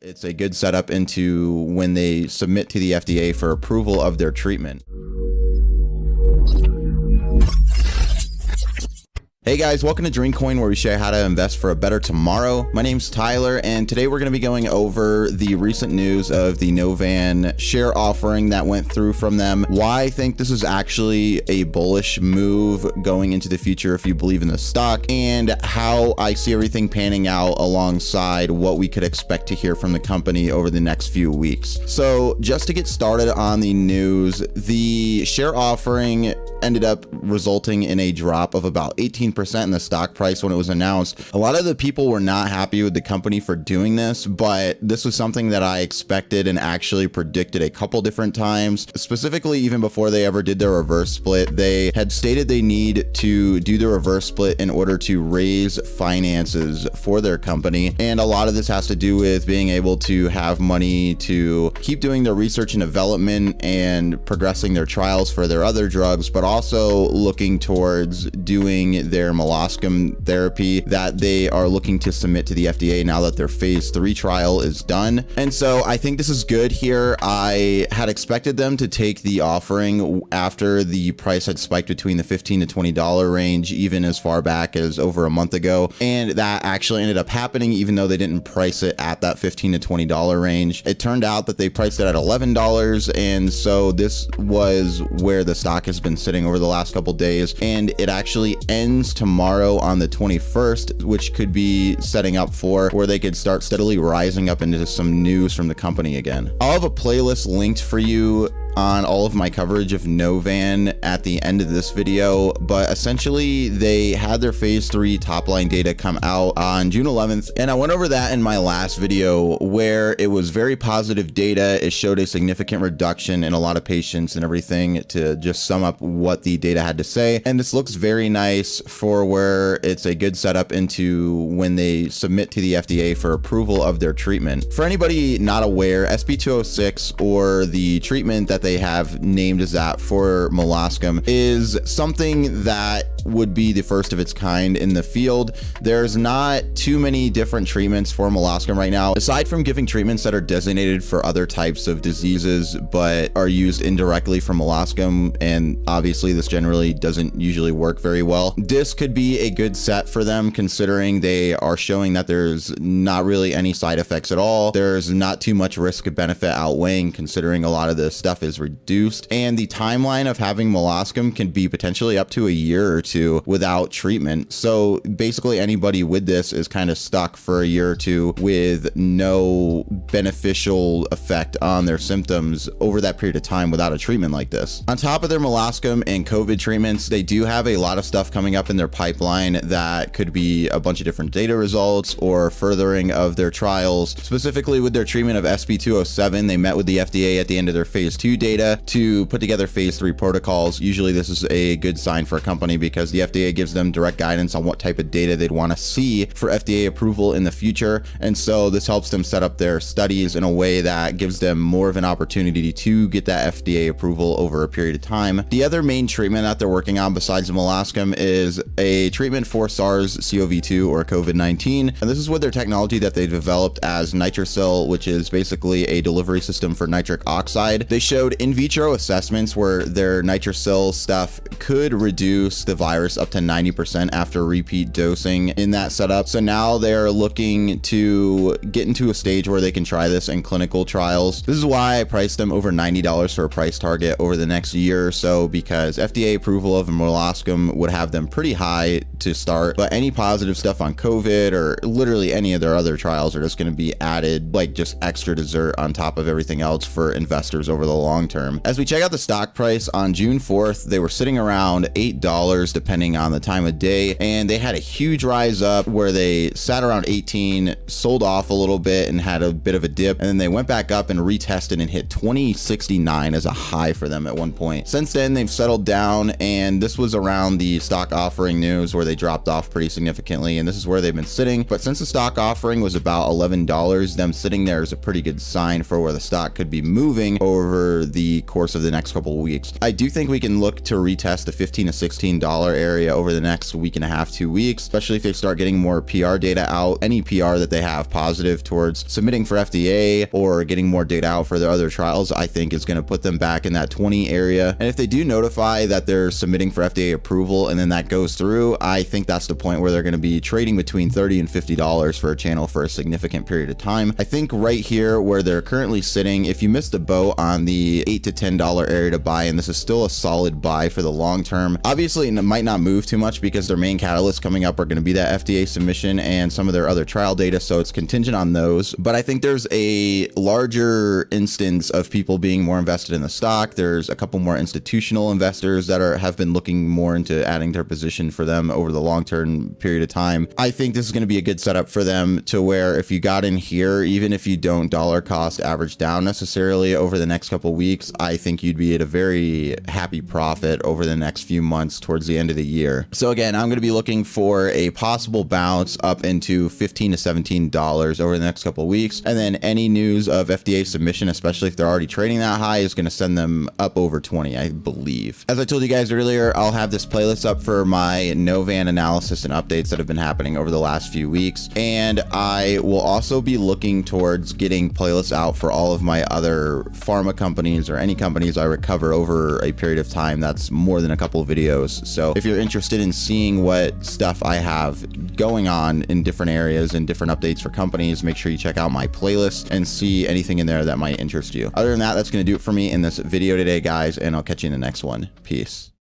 It's a good setup into when they submit to the FDA for approval of their treatment. Hey guys, welcome to DreamCoin, where we show you how to invest for a better tomorrow. My name's Tyler, and today we're going to be going over the recent news of the Novan share offering that went through from them, why I think this is actually a bullish move going into the future if you believe in the stock, and how I see everything panning out alongside what we could expect to hear from the company over the next few weeks. So just to get started on the news, the share offering ended up resulting in a drop of about 18% in the stock price when it was announced. A lot of the people were not happy with the company for doing this, but this was something that I expected and actually predicted a couple different times. Specifically, even before they ever did their reverse split, they had stated they need to do the reverse split in order to raise finances for their company. And a lot of this has to do with being able to have money to keep doing their research and development and progressing their trials for their other drugs, but also looking towards doing their molluscum therapy that they are looking to submit to the FDA now that their phase 3 trial is done. And so I think this is good here. I had expected them to take the offering after the price had spiked between the $15 to $20 range, even as far back as over a month ago. And that actually ended up happening, even though they didn't price it at that $15 to $20 range. It turned out that they priced it at $11. And so this was where the stock has been sitting over the last couple days, and it actually ends tomorrow on the 21st, which could be setting up for where they could start steadily rising up into some news from the company again. I'll have a playlist linked for you on all of my coverage of Novan at the end of this video, but essentially they had their phase 3 top line data come out on June 11th, and I went over that in my last video where it was very positive data. It showed a significant reduction in a lot of patients and everything, to just sum up what the data had to say. And this looks very nice for where it's a good setup into when they submit to the FDA for approval of their treatment. For anybody not aware, SB206, or the treatment that they have named as that for molluscum, is something that would be the first of its kind in the field. There's not too many different treatments for molluscum right now, aside from giving treatments that are designated for other types of diseases but are used indirectly for molluscum, and obviously this generally doesn't usually work very well. This could be a good set for them, considering they are showing that there's not really any side effects at all. There's not too much risk benefit outweighing, considering a lot of this stuff is reduced, and the timeline of having molluscum can be potentially up to a year or two without treatment. So basically anybody with this is kind of stuck for a year or two with no beneficial effect on their symptoms over that period of time without a treatment like this. On top of their molluscum and COVID treatments, they do have a lot of stuff coming up in their pipeline that could be a bunch of different data results or furthering of their trials. Specifically with their treatment of SB207, they met with the FDA at the end of their phase 2 data to put together phase 3 protocols. Usually this is a good sign for a company because the FDA gives them direct guidance on what type of data they'd want to see for FDA approval in the future. And so this helps them set up their studies in a way that gives them more of an opportunity to get that FDA approval over a period of time. The other main treatment that they're working on besides the molluscum is a treatment for SARS-CoV-2 or COVID-19. And this is with their technology that they developed as NitroCell, which is basically a delivery system for nitric oxide. They showed in vitro assessments where their NitroCell stuff could reduce the virus up to 90% after repeat dosing in that setup. So now they're looking to get into a stage where they can try this in clinical trials. This is why I priced them over $90 for a price target over the next year or so, because FDA approval of molluscum would have them pretty high to start, but any positive stuff on COVID or literally any of their other trials are just going to be added like just extra dessert on top of everything else for investors over the long term. As we check out the stock price on June 4th, they were sitting around $8 depending on the time of day, and they had a huge rise up where they sat around 18, sold off a little bit and had a bit of a dip, and then they went back up and retested and hit 2069 as a high for them at one point. Since then they've settled down, and this was around the stock offering news where they dropped off pretty significantly, and this is where they've been sitting. But since the stock offering was about $11, them sitting there is a pretty good sign for where the stock could be moving over the course of the next couple of weeks. I do think we can look to retest the $15 to $16 area over the next week and a half, 2 weeks, especially if they start getting more PR data out, any PR that they have positive towards submitting for FDA or getting more data out for their other trials, I think is going to put them back in that 20 area. And if they do notify that they're submitting for FDA approval and then that goes through, I think that's the point where they're going to be trading between $30 and $50 for a channel for a significant period of time. I think right here where they're currently sitting, if you missed the boat on the $8 to $10 area to buy, and this is still a solid buy for the long term. Obviously, it might not move too much because their main catalysts coming up are going to be that FDA submission and some of their other trial data, so it's contingent on those. But I think there's a larger instance of people being more invested in the stock. There's a couple more institutional investors that have been looking more into adding their position for them over the long-term period of time. I think this is going to be a good setup for them to where if you got in here, even if you don't dollar cost average down necessarily over the next couple weeks, I think you'd be at a very happy profit over the next few months towards the end of the year. So again, I'm going to be looking for a possible bounce up into $15 to $17 over the next couple of weeks. And then any news of FDA submission, especially if they're already trading that high, is going to send them up over 20, I believe. As I told you guys earlier, I'll have this playlist up for my Novan analysis and updates that have been happening over the last few weeks. And I will also be looking towards getting playlists out for all of my other pharma companies or any companies I recover over a period of time that's more than a couple of videos. So if you're interested in seeing what stuff I have going on in different areas and different updates for companies, make sure you check out my playlist and see anything in there that might interest you. Other than that, that's going to do it for me in this video today, guys, and I'll catch you in the next one. Peace.